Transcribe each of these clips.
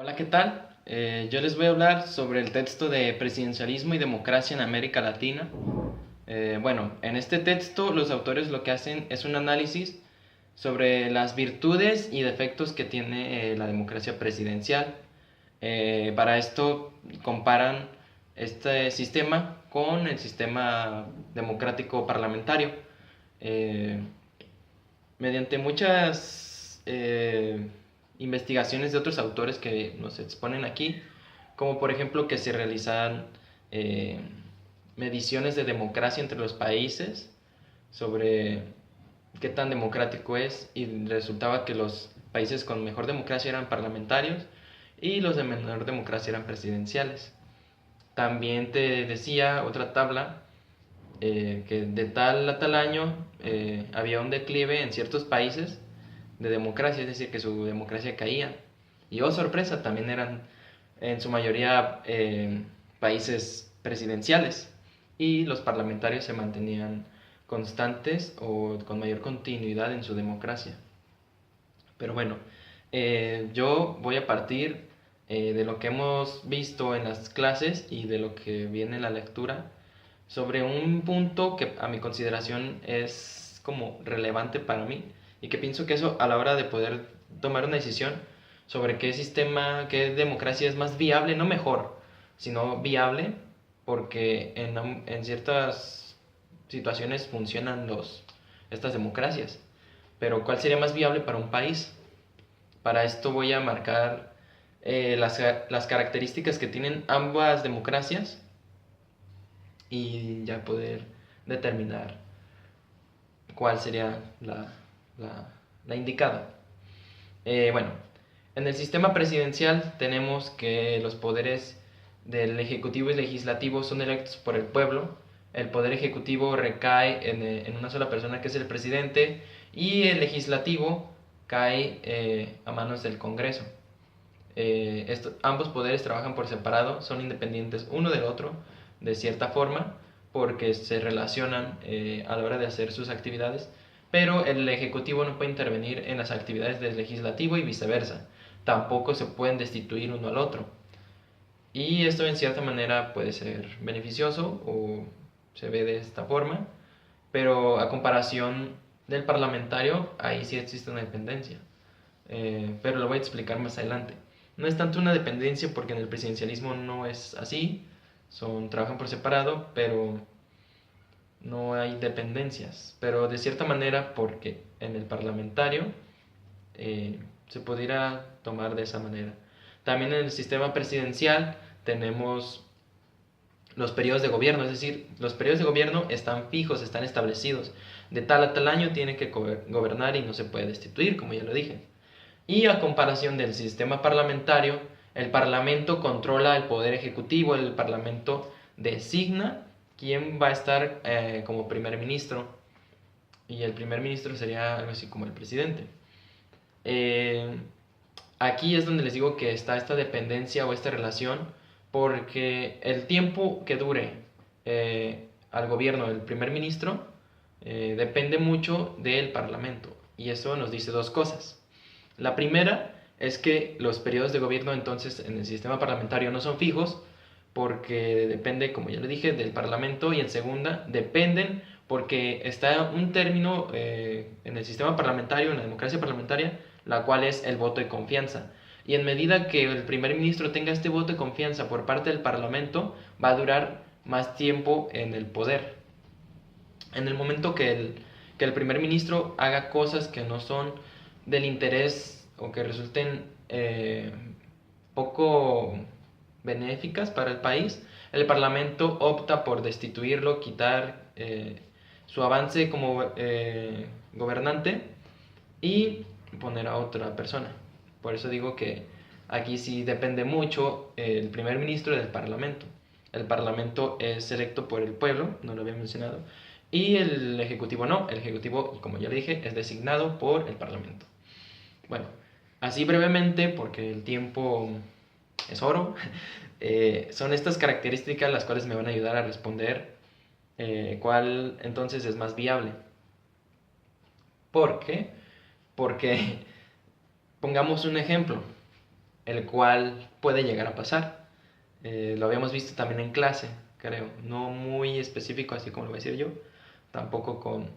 Hola, ¿qué tal? Yo les voy a hablar sobre el texto de Presidencialismo y Democracia en América Latina. Bueno, en este texto los autores lo que hacen es un análisis sobre las virtudes y defectos que tiene la democracia presidencial. Para esto comparan este sistema con el sistema democrático parlamentario. Eh, Mediante muchas investigaciones de otros autores que nos exponen aquí, como por ejemplo que se realizan eh, mediciones de democracia entre los países sobre qué tan democrático es, y resultaba que los países con mejor democracia eran parlamentarios y los de menor democracia eran presidenciales. También te decía otra tabla que de tal a tal año había un declive en ciertos países de democracia, es decir, que su democracia caía. Y oh sorpresa, también eran en su mayoría países presidenciales, y los parlamentarios se mantenían constantes o con mayor continuidad en su democracia. Pero bueno, yo voy a partir de lo que hemos visto en las clases y de lo que viene en la lectura sobre un punto que a mi consideración es como relevante para mí, y que pienso que eso a la hora de poder tomar una decisión sobre qué sistema, qué democracia es más viable, no mejor, sino viable, porque en ciertas situaciones funcionan estas democracias, pero ¿cuál sería más viable para un país? Para esto voy a marcar las características que tienen ambas democracias y ya poder determinar cuál sería la indicada. Bueno, en el sistema presidencial tenemos que los poderes del Ejecutivo y Legislativo son electos por el pueblo. El poder ejecutivo recae en una sola persona, que es el presidente, y el legislativo cae a manos del Congreso. Ambos poderes trabajan por separado, son independientes uno del otro de cierta forma, porque se relacionan a la hora de hacer sus actividades, pero el ejecutivo no puede intervenir en las actividades del legislativo y viceversa. Tampoco se pueden destituir uno al otro. Y esto en cierta manera puede ser beneficioso o se ve de esta forma, pero a comparación del parlamentario, ahí sí existe una dependencia. Pero lo voy a explicar más adelante. No es tanto una dependencia porque en el presidencialismo no es así, trabajan por separado, pero no hay dependencias. Pero de cierta manera, porque en el parlamentario se pudiera tomar de esa manera. También en el sistema presidencial tenemos los periodos de gobierno, es decir, los periodos de gobierno están fijos, están establecidos. De tal a tal año tiene que gobernar y no se puede destituir, como ya lo dije. Y a comparación del sistema parlamentario, el Parlamento controla el poder ejecutivo, el Parlamento designa quién va a estar como primer ministro, y el primer ministro sería algo así como el presidente. Eh, Aquí es donde les digo que está esta dependencia o esta relación, porque el tiempo que dure al gobierno del primer ministro depende mucho del Parlamento, y eso nos dice dos cosas. La primera es que los periodos de gobierno entonces en el sistema parlamentario no son fijos, porque depende, como ya le dije, del Parlamento, y en segunda, dependen porque está un término en el sistema parlamentario, en la democracia parlamentaria, la cual es el voto de confianza. Y en medida que el primer ministro tenga este voto de confianza por parte del Parlamento, va a durar más tiempo en el poder. En el momento que el primer ministro haga cosas que no son del interés o que resulten poco benéficas para el país, el Parlamento opta por destituirlo, quitar su avance como gobernante y poner a otra persona. Por eso digo que aquí sí depende mucho el primer ministro del Parlamento. El Parlamento es electo por el pueblo, no lo había mencionado, y el Ejecutivo no. El Ejecutivo, como ya le dije, es designado por el Parlamento. Bueno, así brevemente, porque el tiempo es oro, son estas características las cuales me van a ayudar a responder cuál entonces es más viable. ¿Por qué? Porque pongamos un ejemplo. el cual puede llegar a pasar. Lo habíamos visto también en clase, creo, no muy específico así como lo voy a decir yo, tampoco con,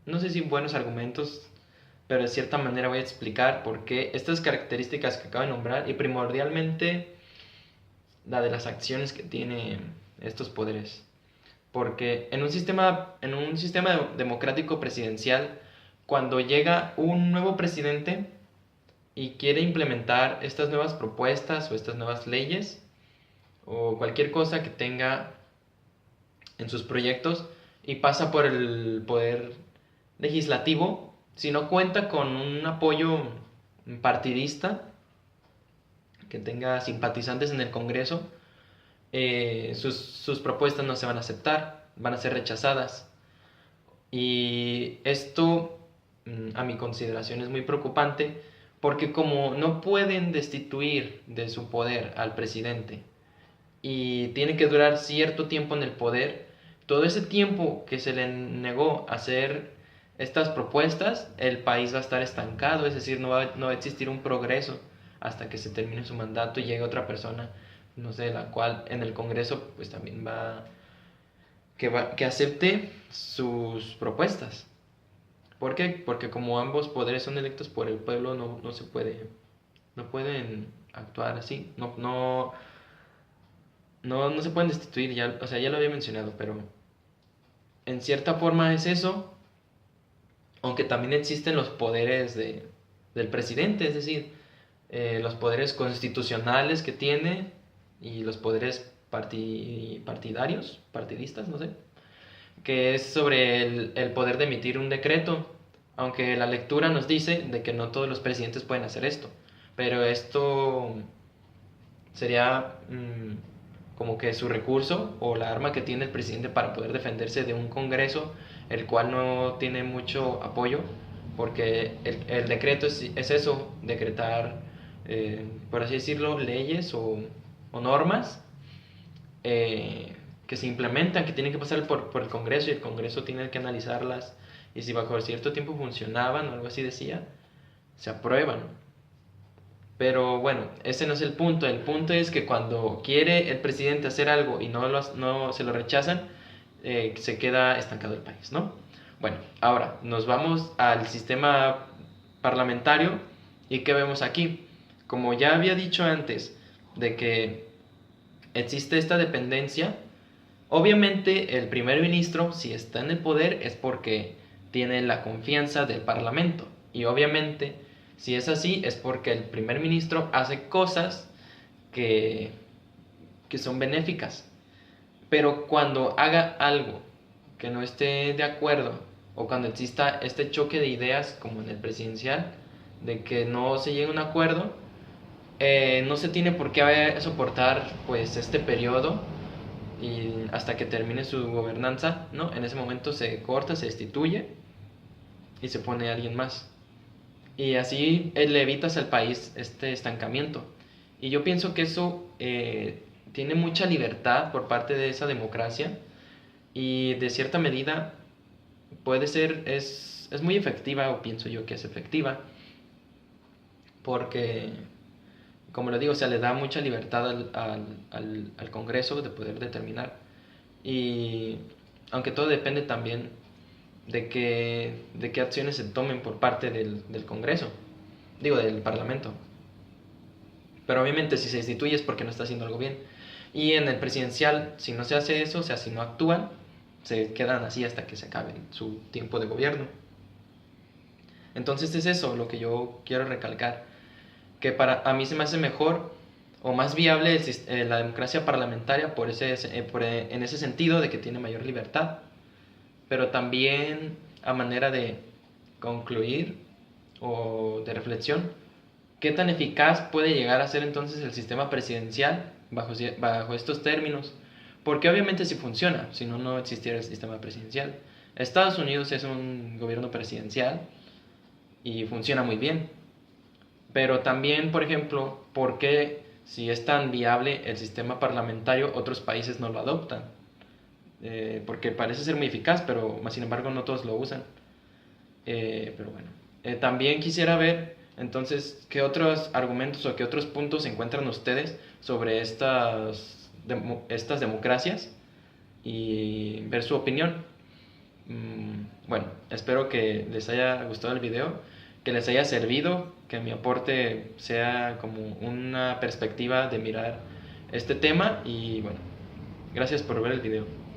no sé si buenos argumentos, pero de cierta manera voy a explicar por qué estas características que acabo de nombrar y primordialmente la de las acciones que tiene estos poderes. Porque en un sistema democrático presidencial, cuando llega un nuevo presidente y quiere implementar estas nuevas propuestas o estas nuevas leyes o cualquier cosa que tenga en sus proyectos y pasa por el poder legislativo, si no cuenta con un apoyo partidista que tenga simpatizantes en el Congreso, sus propuestas no se van a aceptar, van a ser rechazadas. Y esto, a mi consideración, es muy preocupante porque como no pueden destituir de su poder al presidente y tiene que durar cierto tiempo en el poder, todo ese tiempo que se le negó a hacer estas propuestas, el país va a estar estancado, es decir, no va a existir un progreso hasta que se termine su mandato y llegue otra persona, no sé, la cual en el Congreso pues también que acepte sus propuestas. ¿Por qué? Porque como ambos poderes son electos por el pueblo, no se puede, no pueden actuar así, no se pueden destituir, ya, o sea, ya lo había mencionado, pero en cierta forma es eso, aunque también existen los poderes del presidente, es decir, los poderes constitucionales que tiene y los poderes partidistas, no sé, que es sobre el poder de emitir un decreto, aunque la lectura nos dice de que no todos los presidentes pueden hacer esto, pero esto sería como que su recurso o la arma que tiene el presidente para poder defenderse de un Congreso el cual no tiene mucho apoyo, porque el decreto es eso, decretar, por así decirlo, leyes o normas que se implementan, que tienen que pasar por el Congreso y el Congreso tiene que analizarlas y si bajo cierto tiempo funcionaban o algo así decía, se aprueban. Pero bueno, ese no es el punto. El punto es que cuando quiere el presidente hacer algo y no se lo rechazan, se queda estancado el país, ¿no? Bueno, ahora nos vamos al sistema parlamentario y ¿qué vemos aquí? Como ya había dicho antes, de que existe esta dependencia, obviamente el primer ministro, si está en el poder, es porque tiene la confianza del parlamento. Y obviamente, si es así, es porque el primer ministro hace cosas que, que son benéficas. Pero cuando haga algo que no esté de acuerdo o cuando exista este choque de ideas como en el presidencial, de que no se llegue a un acuerdo, no se tiene por qué soportar pues este periodo y hasta que termine su gobernanza, ¿no? En ese momento se corta, se destituye y se pone a alguien más. Y así le evitas al país este estancamiento. Y yo pienso que eso tiene mucha libertad por parte de esa democracia y de cierta medida es muy efectiva, o pienso yo que es efectiva, porque, como le digo, o sea, le da mucha libertad al Congreso de poder determinar. Y aunque todo depende también de qué acciones se tomen por parte del Congreso, digo, del Parlamento. Pero obviamente si se destituye es porque no está haciendo algo bien. Y en el presidencial, si no se hace eso, o sea, si no actúan, se quedan así hasta que se acabe su tiempo de gobierno. Entonces es eso lo que yo quiero recalcar, que para a mí se me hace mejor o más viable la democracia parlamentaria en ese sentido de que tiene mayor libertad, pero también a manera de concluir o de reflexión, ¿qué tan eficaz puede llegar a ser entonces el sistema presidencial bajo estos términos? Porque obviamente sí funciona, si no, no existiera el sistema presidencial. Estados Unidos es un gobierno presidencial y funciona muy bien. Pero también, por ejemplo, ¿por qué si es tan viable el sistema parlamentario otros países no lo adoptan? Porque parece ser muy eficaz, pero sin embargo no todos lo usan. Pero bueno, también quisiera ver Entonces, ¿qué otros argumentos o qué otros puntos encuentran ustedes sobre estas democracias? Y ver su opinión. Bueno, espero que les haya gustado el video, que les haya servido, que mi aporte sea como una perspectiva de mirar este tema y bueno, gracias por ver el video.